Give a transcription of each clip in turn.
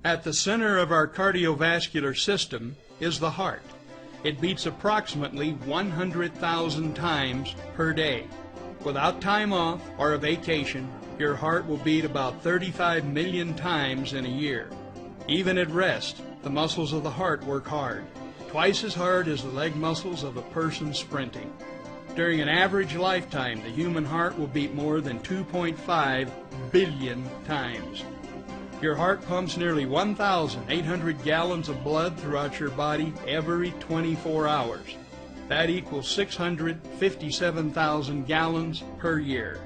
At the center of our cardiovascular system is the heart. It beats approximately 100,000 times per day. Without time off or a vacation, your heart will beat about 35 million times in a year. Even at rest, the muscles of the heart work hard, twice as hard as the leg muscles of a person sprinting. During an average lifetime, the human heart will beat more than 2.5 billion times. Your heart pumps nearly 1,800 gallons of blood throughout your body every 24 hours. That equals 657,000 gallons per year.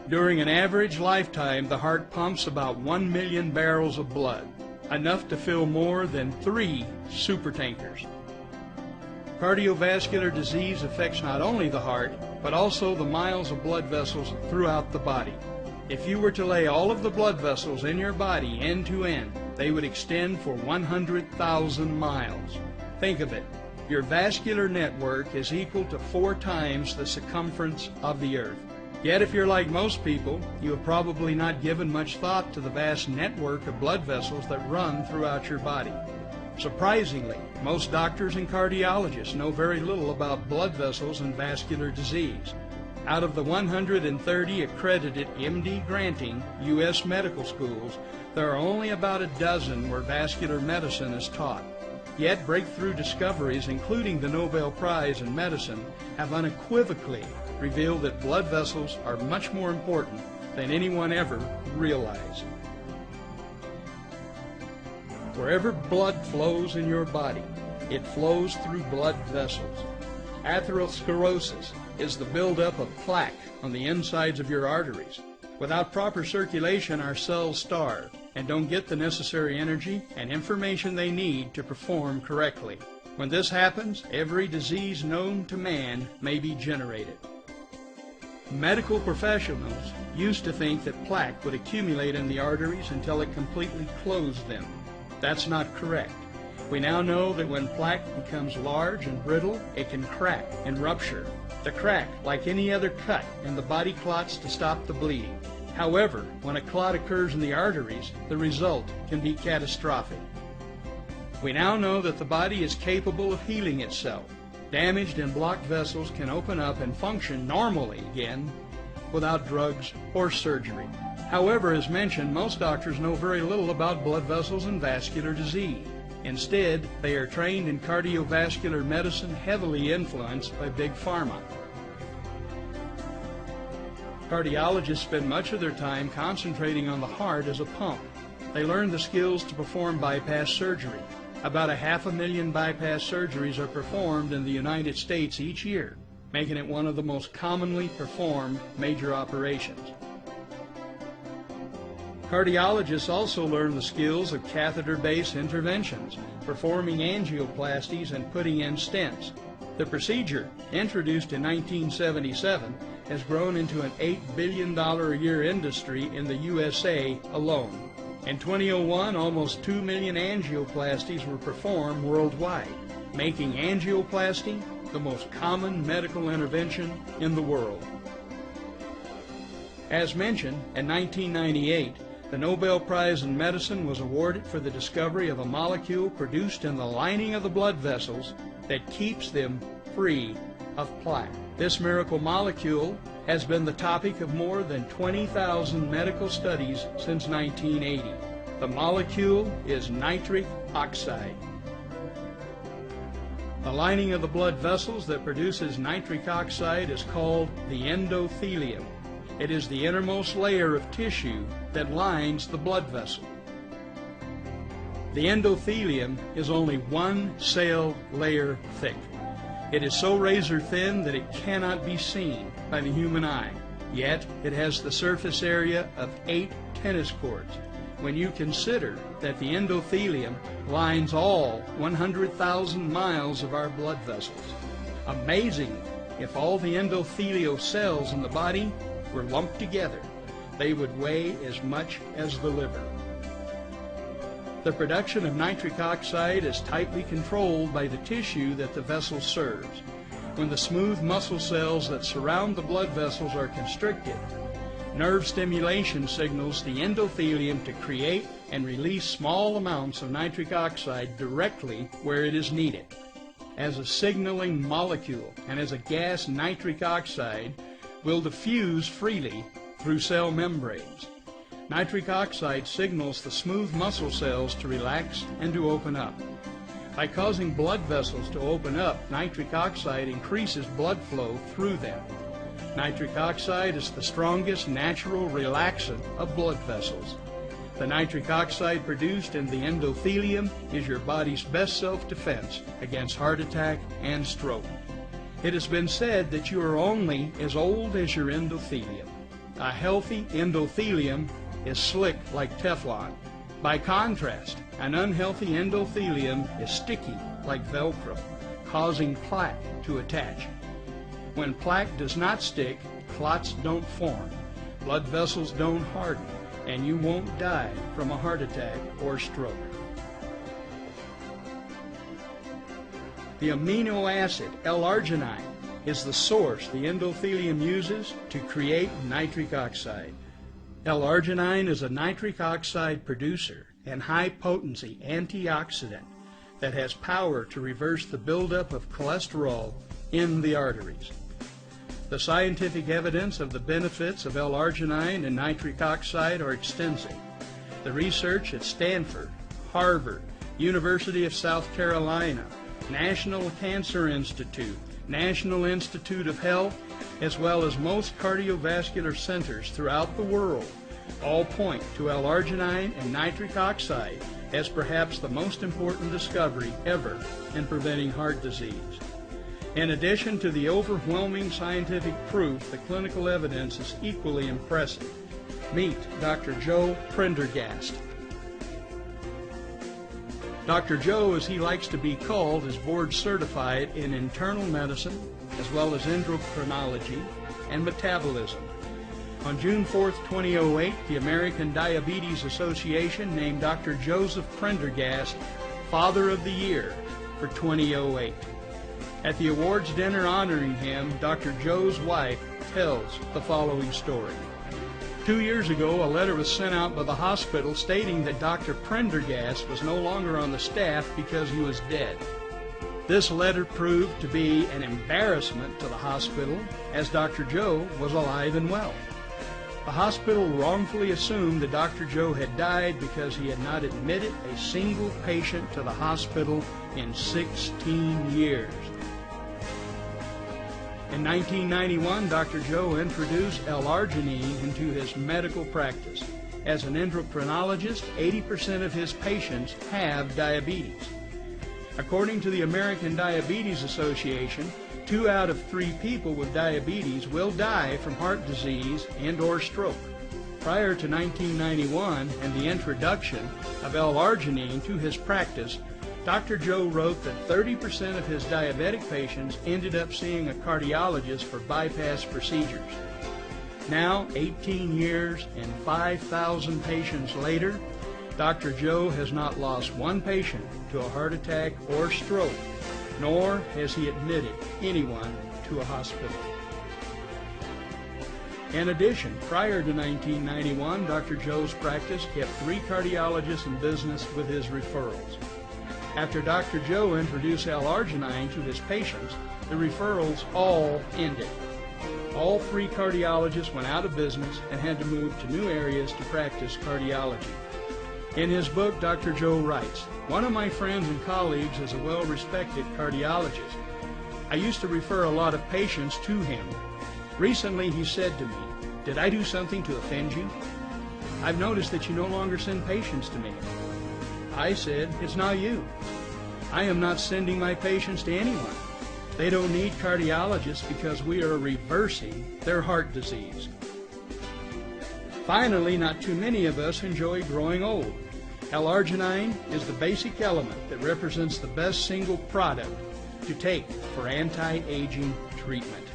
During an average lifetime, the heart pumps about 1 million barrels of blood, enough to fill more than 3 supertankers. Cardiovascular disease affects not only the heart, but also the miles of blood vessels throughout the body. If you were to lay all of the blood vessels in your body end to end, they would extend for 100,000 miles. Think of it. Your vascular network is equal to 4 times the circumference of the earth. Yet if you're like most people, you have probably not given much thought to the vast network of blood vessels that run throughout your body. Surprisingly, most doctors and cardiologists know very little about blood vessels and vascular disease. Out of the 130 accredited MD granting U.S. medical schools, there are only about a dozen where vascular medicine is taught. Yet breakthrough discoveries, including the Nobel Prize in Medicine, have unequivocally revealed that blood vessels are much more important than anyone ever realized. Wherever blood flows in your body, it flows through blood vessels. Atherosclerosis is the buildup of plaque on the insides of your arteries. Without proper circulation, our cells starve and don't get the necessary energy and information they need to perform correctly. When this happens, every disease known to man may be generated. Medical professionals used to think that plaque would accumulate in the arteries until it completely closed them. That's not correct. We now know that when plaque becomes large and brittle, it can crack and rupture. The crack, like any other cut, and the body clots to stop the bleeding. However, when a clot occurs in the arteries, the result can be catastrophic. We now know that the body is capable of healing itself. Damaged and blocked vessels can open up and function normally again without drugs or surgery. However, as mentioned, most doctors know very little about blood vessels and vascular disease. Instead, they are trained in cardiovascular medicine heavily influenced by Big Pharma. Cardiologists spend much of their time concentrating on the heart as a pump. They learn the skills to perform bypass surgery. About 500,000 bypass surgeries are performed in the United States each year, making it one of the most commonly performed major operations. Cardiologists also learn the skills of catheter-based interventions, performing angioplasties and putting in stents. The procedure, introduced in 1977, has grown into an $8 billion a year industry in the USA alone. In 2001, almost 2 million angioplasties were performed worldwide, making angioplasty the most common medical intervention in the world. As mentioned, in 1998, the Nobel Prize in Medicine was awarded for the discovery of a molecule produced in the lining of the blood vessels that keeps them free of plaque. This miracle molecule has been the topic of more than 20,000 medical studies since 1980. The molecule is nitric oxide. The lining of the blood vessels that produces nitric oxide is called the endothelium. It is the innermost layer of tissue that lines the blood vessel. The endothelium is only 1 cell layer thick. It is so razor thin that it cannot be seen by the human eye. Yet it has the surface area of 8 tennis courts. When you consider that the endothelium lines all 100,000 miles of our blood vessels. Amazingly, if all the endothelial cells in the body were lumped together, they would weigh as much as the liver. The production of nitric oxide is tightly controlled by the tissue that the vessel serves. When the smooth muscle cells that surround the blood vessels are constricted, nerve stimulation signals the endothelium to create and release small amounts of nitric oxide directly where it is needed. As a signaling molecule and as a gas, nitric oxide will diffuse freely through cell membranes. Nitric oxide signals the smooth muscle cells to relax and to open up. By causing blood vessels to open up, nitric oxide increases blood flow through them. Nitric oxide is the strongest natural relaxant of blood vessels. The nitric oxide produced in the endothelium is your body's best self-defense against heart attack and stroke. It has been said that you are only as old as your endothelium. A healthy endothelium is slick like Teflon. By contrast, an unhealthy endothelium is sticky like Velcro, causing plaque to attach. When plaque does not stick, clots don't form, blood vessels don't harden, and you won't die from a heart attack or stroke. The amino acid L-arginine is the source the endothelium uses to create nitric oxide. L-arginine is a nitric oxide producer and high-potency antioxidant that has power to reverse the buildup of cholesterol in the arteries. The scientific evidence of the benefits of L-arginine and nitric oxide are extensive. The research at Stanford, Harvard, University of South Carolina, National Cancer Institute, National Institute of Health, as well as most cardiovascular centers throughout the world, all point to L-arginine and nitric oxide as perhaps the most important discovery ever in preventing heart disease. In addition to the overwhelming scientific proof, the clinical evidence is equally impressive. Meet Dr. Joe Prendergast. Dr. Joe, as he likes to be called, is board certified in internal medicine as well as endocrinology and metabolism. On June 4, 2008, the American Diabetes Association named Dr. Joseph Prendergast Father of the Year for 2008. At the awards dinner honoring him, Dr. Joe's wife tells the following story. 2 years ago, a letter was sent out by the hospital stating that Dr. Prendergast was no longer on the staff because he was dead. This letter proved to be an embarrassment to the hospital, as Dr. Joe was alive and well. The hospital wrongfully assumed that Dr. Joe had died because he had not admitted a single patient to the hospital in 16 years. In 1991, Dr. Joe introduced L-arginine into his medical practice. As an endocrinologist, 80% of his patients have diabetes. According to the American Diabetes Association, 2 out of 3 people with diabetes will die from heart disease and/or stroke. Prior to 1991 and the introduction of L-arginine to his practice, Dr. Joe wrote that 30% of his diabetic patients ended up seeing a cardiologist for bypass procedures. Now, 18 years and 5,000 patients later, Dr. Joe has not lost one patient to a heart attack or stroke, nor has he admitted anyone to a hospital. In addition, prior to 1991, Dr. Joe's practice kept 3 cardiologists in business with his referrals. After Dr. Joe introduced L-arginine to his patients, the referrals all ended. All 3 cardiologists went out of business and had to move to new areas to practice cardiology. In his book, Dr. Joe writes, "One of my friends and colleagues is a well-respected cardiologist. I used to refer a lot of patients to him. Recently he said to me, 'Did I do something to offend you? I've noticed that you no longer send patients to me.' I said, 'It's not you. I am not sending my patients to anyone. They don't need cardiologists because we are reversing their heart disease.'" Finally, not too many of us enjoy growing old. L-arginine is the basic element that represents the best single product to take for anti-aging treatment.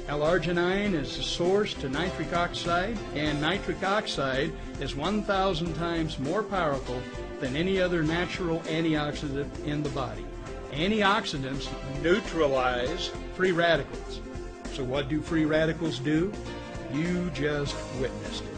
L-arginine is the source to nitric oxide, and nitric oxide is 1,000 times more powerful than any other natural antioxidant in the body. Antioxidants neutralize free radicals. So what do free radicals do? You just witnessed it.